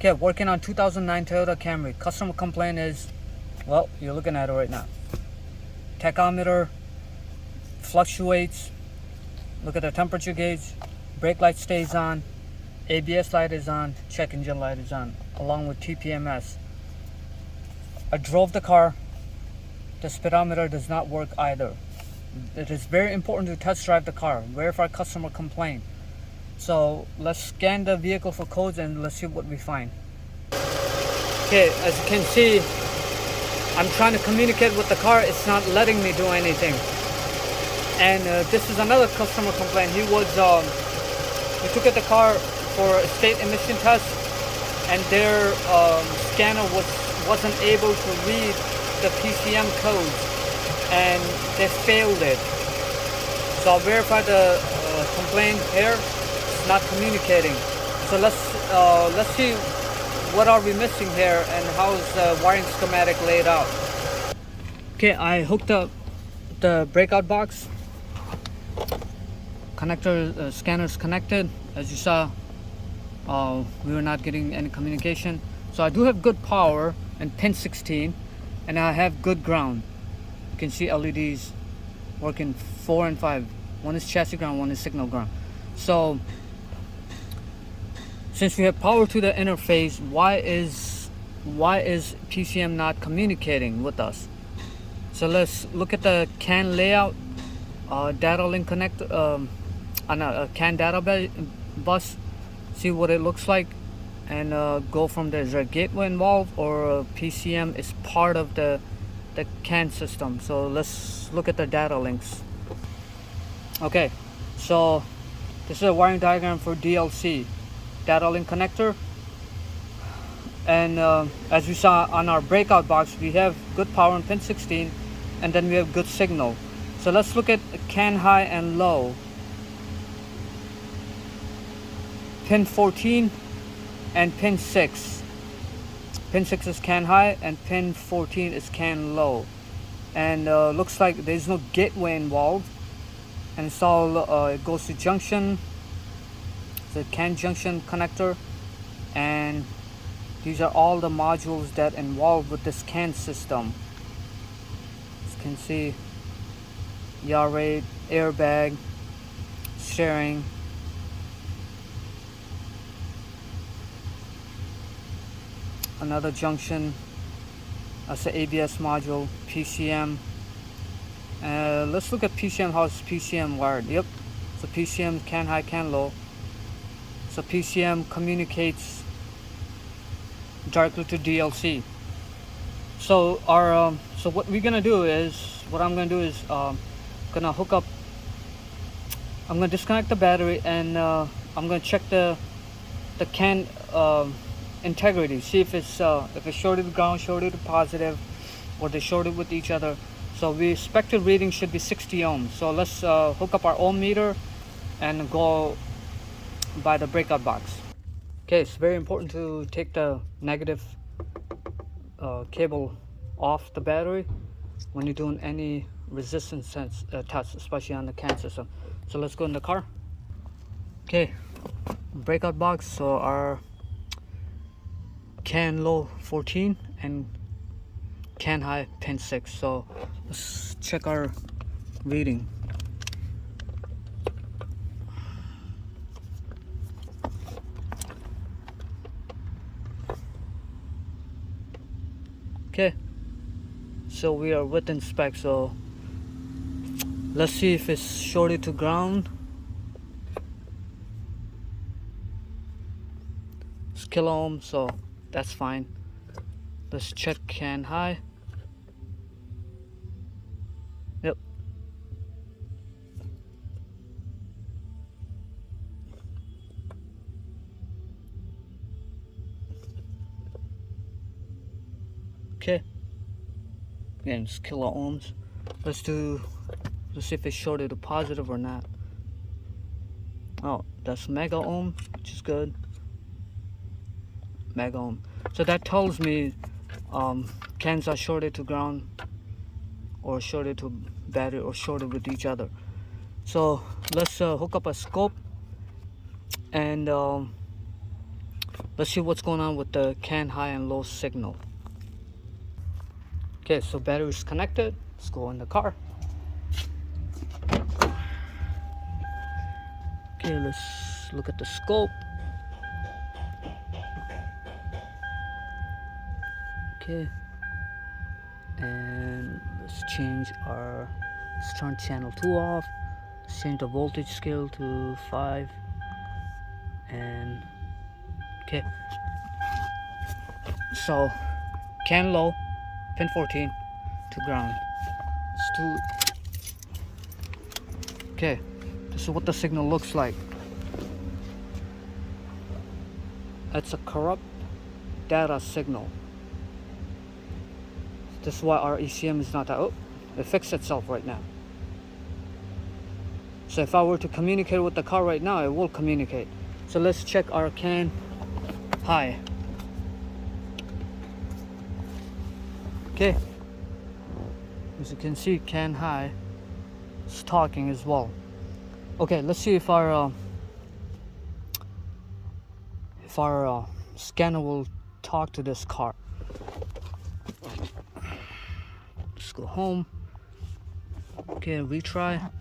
Okay, working on 2009 Toyota Camry. Customer complaint is, well, you're looking at it right now. Tachometer fluctuates. Look at the temperature gauge. Brake light stays on. ABS light is on. Check engine light is on, along with TPMS. I drove the car. The speedometer does not work either. It is very important to test drive the car. Verify customer complaint. So let's scan the vehicle for codes and let's see what we find. Okay, as you can see, I'm trying to communicate with the car. It's not letting me do anything. And this is another customer complaint. He took the car for a state emission test, and their scanner wasn't able to read the PCM codes, and they failed it. So I'll verify the complaint here. It's not communicating. So let's see what are we missing here and how is the wiring schematic laid out. Okay, I hooked up the breakout box. Connector scanner's connected. As you saw, we were not getting any communication. So I do have good power and pin 16, and I have good ground. You can see LEDs working 4 and 5. One is chassis ground, one is signal ground. So since we have power to the interface, why is PCM not communicating with us? So let's look at the CAN layout, data link connect on a CAN data bus, see what it looks like, and go from there. Is there a gateway involved, or PCM is part of the CAN system? So let's look at the data links. Okay, so this is a wiring diagram for DLC data link connector, and as we saw on our breakout box, we have good power on pin 16, and then we have good signal. So let's look at CAN high and low. Pin 14 and pin 6. Pin 6 is CAN high and pin 14 is CAN low, and looks like there's no gateway involved, and it's all it goes to junction, the CAN junction connector, and these are all the modules that involved with this CAN system. As you can see, yaw rate, airbag, steering, another junction, that's the ABS module, PCM. Let's look at PCM, how is PCM wired. Yep, so PCM CAN high, CAN low. So PCM communicates directly to DLC. So so what I'm gonna do is gonna hook up. I'm gonna disconnect the battery, and I'm gonna check the CAN integrity. See if it's shorted to ground, shorted to positive, or they shorted with each other. So the expected reading should be 60 ohms. So let's hook up our ohm meter and go by the breakout box. Okay, it's very important to take the negative cable off the battery when you're doing any resistance tests, especially on the CAN system. So let's go in the car. Okay, breakout box. So our CAN low 14 and CAN high pin 6. So let's check our reading. Okay, so we are within spec. So let's see if it's shorted to ground. It's kilo ohm, so that's fine. Let's check CAN high. Yep. Okay. Again, it's kilo ohms. Let's see if it's shorted to positive or not. Oh, that's mega ohm, which is good. Mega ohm. So that tells me CANs are shorted to ground, or shorted to battery, or shorted with each other. So let's hook up a scope and Let's see what's going on with the CAN high and low signal. Okay, so battery is connected. Let's go in the car. Okay, let's look at the scope. Okay, and let's turn channel 2 off. Let's change the voltage scale to 5. And okay, so CAN low, pin 14 to ground. Okay, this is what the signal looks like. It's a corrupt data signal. This is why our ECM is not that. Oh, it fixed itself right now. So if I were to communicate with the car right now, it will communicate. So let's check our CAN high. Okay, as you can see, CAN high is talking as well. Okay, let's see if our scanner will talk to this car. Let's go home. Okay, retry.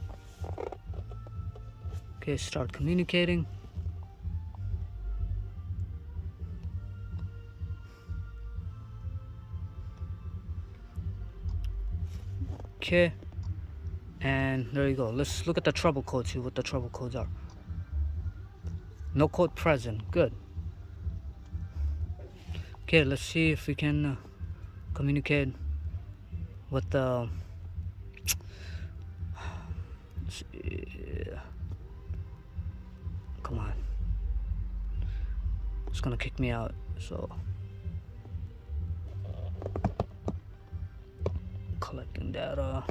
Okay, start communicating. Okay, and there you go. Let's look at the trouble code, see what the trouble codes are. No code present. Good. Okay, let's see if we can communicate with the come on, it's gonna kick me out. So collecting data.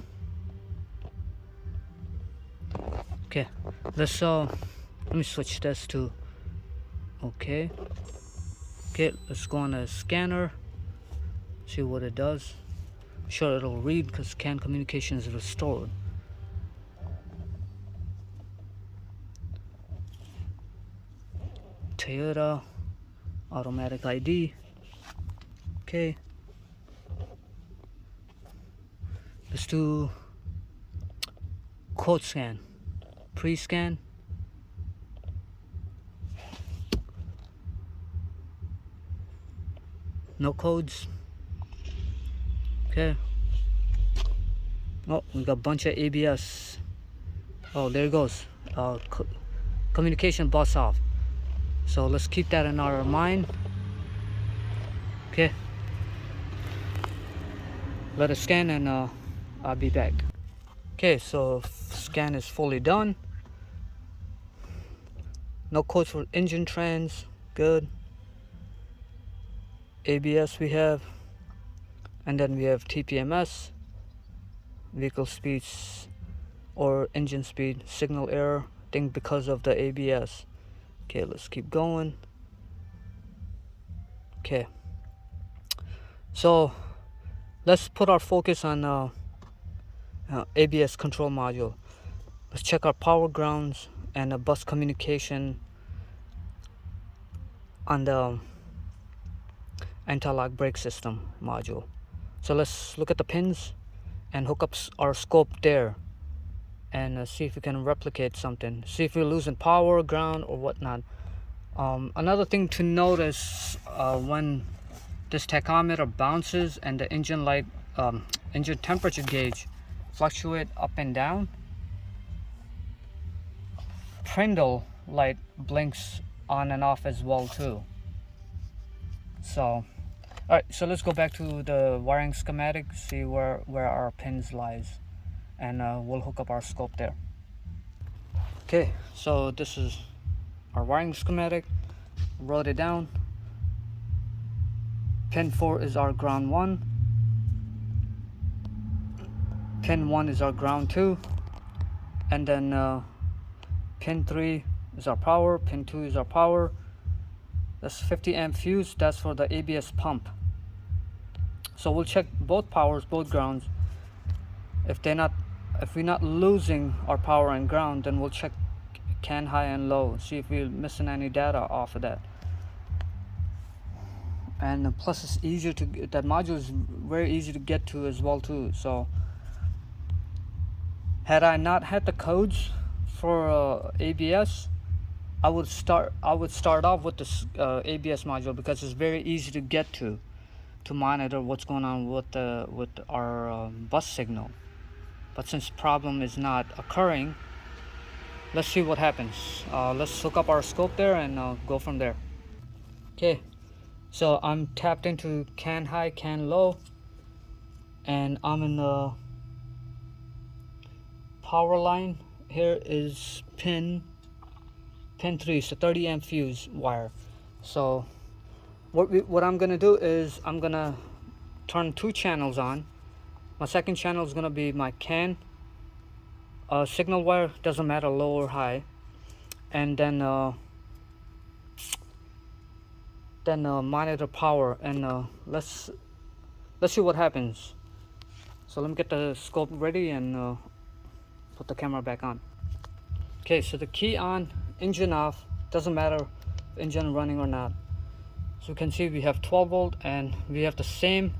Okay, let's let me switch this to okay. Let's go on the scanner, see what it does. I'm sure it'll read because CAN communication is restored. Toyota automatic ID. Okay, let's do code scan, pre-scan. No codes. Okay. Oh, we got a bunch of ABS. Oh, there it goes. Communication bus off. So let's keep that in our mind. Okay. Let it scan and I'll be back. Okay, so scan is fully done. No codes for engine trends. Good. ABS we have, and then we have TPMS, vehicle speeds or engine speed, signal error, I think because of the ABS. Okay, let's keep going. Okay, so let's put our focus on ABS control module. Let's check our power grounds and the bus communication on the anti-lock brake system module. So let's look at the pins and hook up our scope there and see if we can replicate something, see if we're losing power, ground, or whatnot. Another thing to notice, when this tachometer bounces and the engine light, engine temperature gauge fluctuate up and down, Prindle light blinks on and off as well too. So alright, so let's go back to the wiring schematic, see where our pins lies, and we'll hook up our scope there. Okay, so this is our wiring schematic. Wrote it down. Pin 4 is our ground 1. Pin 1 is our ground 2. And then pin 3 is our power. Pin 2 is our power. That's 50 amp fuse. That's for the ABS pump. So we'll check both powers, both grounds. If we're not losing our power and ground, then we'll check CAN high and low, see if we're missing any data off of that. and plus it's easier to get, that module is very easy to get to as well too. So had I not had the codes for ABS, I would start off with this ABS module, because it's very easy to get to monitor what's going on with our bus signal. But since problem is not occurring, let's see what happens. Let's hook up our scope there and go from there. Okay, so I'm tapped into CAN high, CAN low, and I'm in the power line. Here is pin 3, so 30 amp fuse wire. So what I'm gonna do is I'm gonna turn 2 channels on. My second channel is gonna be my CAN signal wire, doesn't matter low or high, and then monitor power, and let's see what happens. So let me get the scope ready and put the camera back on. Okay, so the key on, engine off, doesn't matter if engine running or not. So you can see we have 12 volt, and we have the same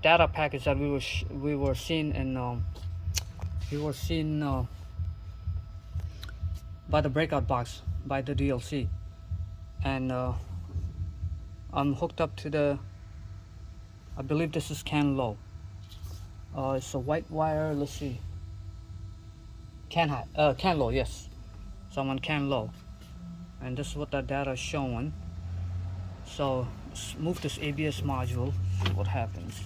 data package that we were seeing in by the breakout box, by the DLC, and I'm hooked up to the, I believe this is CAN low. It's a white wire. Let's see, CAN high, CAN low, yes. So I'm on CAN low, and this is what the data is showing. So let's move this ABS module, see what happens.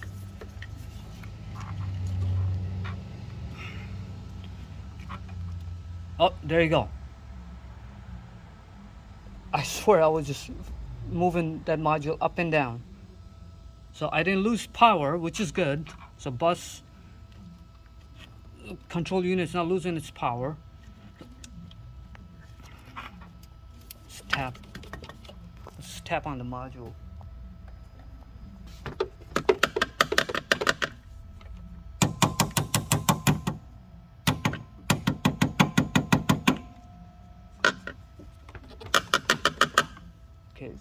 Oh, there you go. I swear I was just moving that module up and down. So I didn't lose power, which is good. So bus control unit is not losing its power. Let's tap on the module. Okay.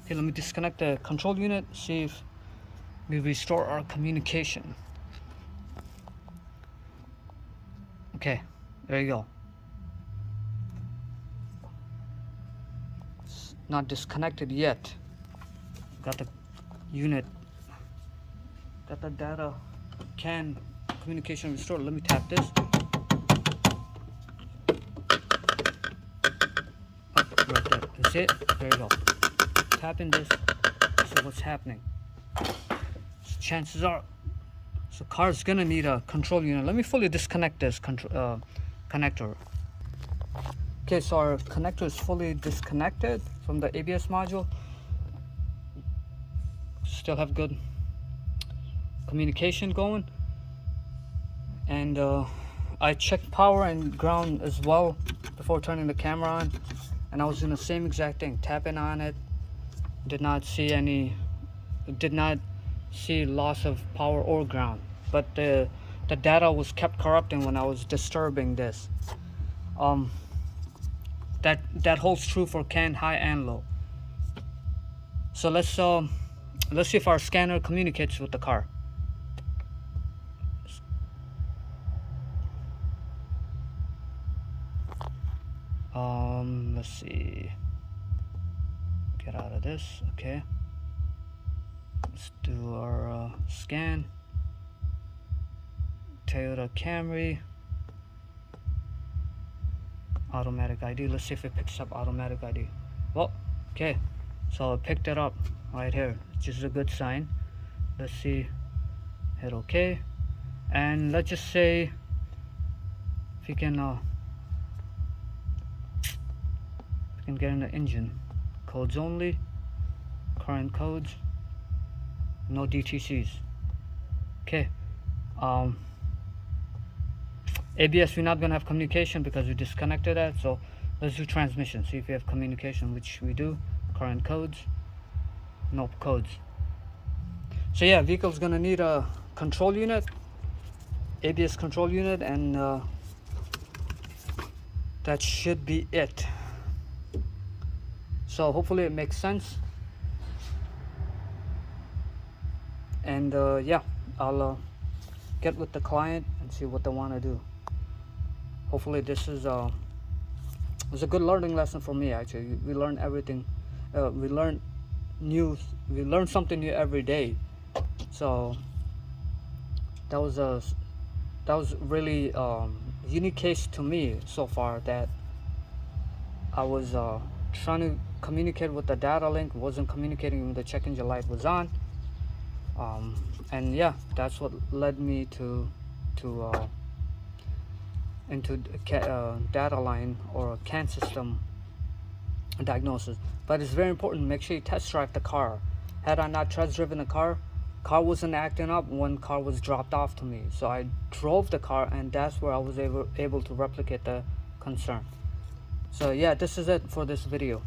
Okay, let me disconnect the control unit, see if we restore our communication. Okay, there you go. It's not disconnected yet. Got the unit, got the data CAN communication restored. Let me tap this. Oh, right there. That's it. There you go. Tapping this. See what's happening. So chances are, so car's gonna need a control unit. Let me fully disconnect this connector. Okay, so our connector is fully disconnected from the ABS module. Still have good communication going, and I checked power and ground as well before turning the camera on, and I was doing the same exact thing, tapping on it. Did not see loss of power or ground, but the data was kept corrupting when I was disturbing this. That holds true for CAN high and low. So let's see if our scanner communicates with the car. Let's see. Get out of this. Okay. Let's do our scan. Toyota Camry. Automatic ID. Let's see if it picks up automatic ID. Well, okay. So it picked it up right here, which is a good sign. Let's see. Hit OK. And let's just say if you can get in the engine. Codes only. Current codes. No DTCs. Okay. ABS, we're not gonna have communication because we disconnected that. So let's do transmission. See if we have communication, which we do. Current codes. Nope, codes. So yeah, vehicle's gonna need a control unit, ABS control unit, and that should be it. So hopefully it makes sense. And yeah, I'll get with the client and see what they want to do. Hopefully this is was a good learning lesson for me. Actually, we learn everything. We learn something new every day. So that was really unique case to me so far, that I was trying to communicate with the data link, wasn't communicating when the check engine light was on. And yeah, that's what led me into data line or CAN system diagnosis. But it's very important, make sure you test drive the car. Had I not test driven the car wasn't acting up when car was dropped off to me. So I drove the car, and that's where I was able to replicate the concern. So yeah, this is it for this video.